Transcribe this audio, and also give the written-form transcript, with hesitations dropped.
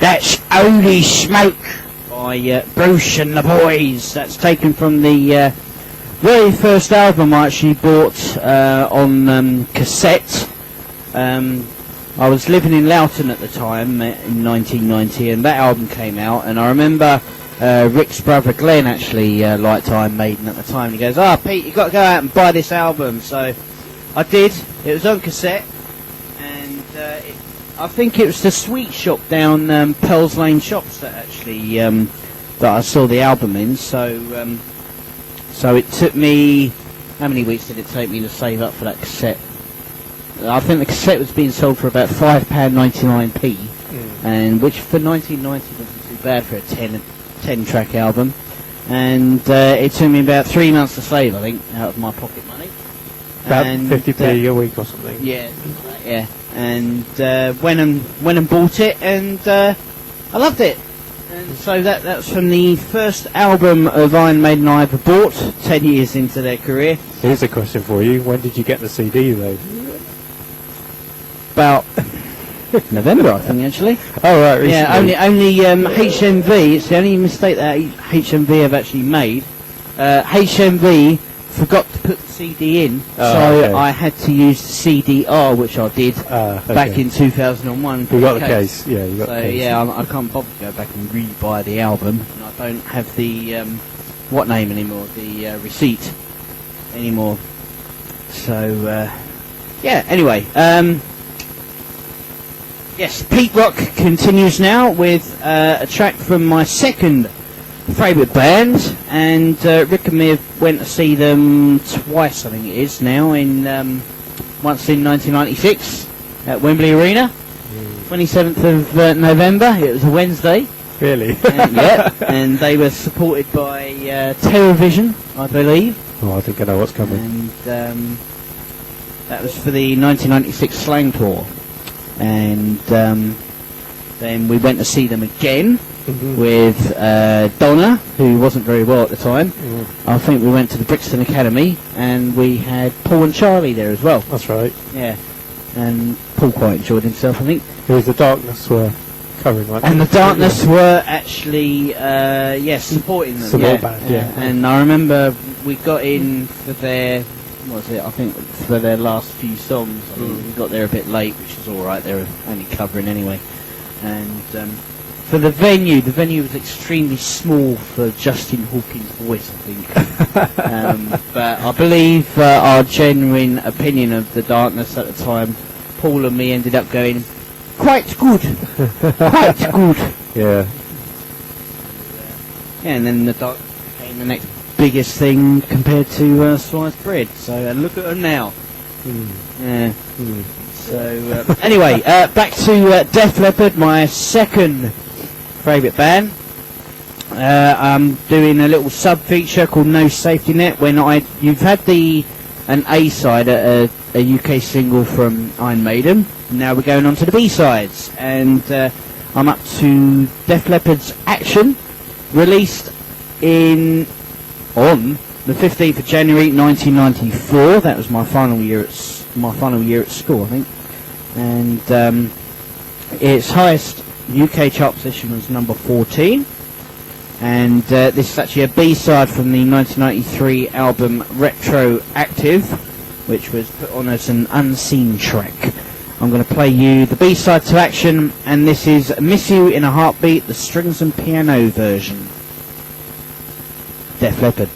That's Holy Smoke by Bruce and the Boys. That's taken from the very first album I actually bought on cassette. I was living in Loughton at the time in 1990, and that album came out, and I remember Rick's brother Glenn actually liked Iron Maiden at the time. He goes, Pete, you've got to go out and buy this album. So I did. It was on cassette, and I think it was the Sweet Shop down Pearls Lane Shops that actually that I saw the album in. So it took me, how many weeks did it take me to save up for that cassette? I think the cassette was being sold for about £5.99p, and which for 1990 wasn't too bad for a 10 track album. And it took me about 3 months to save, I think, out of my pocket money. About 50p a week or something. Yeah, yeah. And went and bought it, and I loved it. And so that was from the first album of Iron Maiden I ever bought, 10 years into their career. Here's a question for you. When did you get the CD, though? About November, I think, actually. Oh, right, recently. Yeah, only HMV, it's the only mistake that HMV have actually made. HMV forgot to put the CD in, so I had to use the CDR, which I did back in 2001. You got the case, yeah, you got the case. Yeah, I can't bother to go back and re-buy the album, and I don't have the, what name anymore, the receipt anymore. So, yeah, anyway, yes, Peterock continues now with a track from my second favourite band, and Rick and me went to see them twice, I think it is now, once in 1996 at Wembley Arena, 27th of November. It was a Wednesday. Really? Yeah, and they were supported by Terrorvision, I believe. Oh, I think I know what's coming. And that was for the 1996 Slang Tour. And then we went to see them again with Donna, who wasn't very well at the time. I think we went to the Brixton Academy, and we had Paul and Charlie there as well. That's right. Yeah, and Paul quite enjoyed himself, I think. It was the Darkness were covering, right? And the Darkness were actually, supporting them. Support band, yeah. And I remember we got in for their, what was it, I think for their last few songs. I think we got there a bit late, which is alright, they were only covering anyway. And for the venue was extremely small for Justin Hawkins' voice, I think. But I believe our genuine opinion of the Darkness at the time, Paul and me ended up going, quite good. Quite good. Yeah. Yeah, and then the Darkness became the next biggest thing compared to sliced bread. So look at them now. Yeah. So anyway, back to Def Leppard, my second favourite band. I'm doing a little sub-feature called No Safety Net. You've had an A-side, a UK single from Iron Maiden. Now we're going on to the B-sides, and I'm up to Def Leppard's Action, released on the 15th of January 1994. That was my final year at school, I think. And its highest UK chart position was number 14. And this is actually a B-side from the 1993 album Retroactive, which was put on as an unseen track. I'm going to play you the B-side to Action, and this is Miss You in a Heartbeat, the strings and piano version. Def Leppard.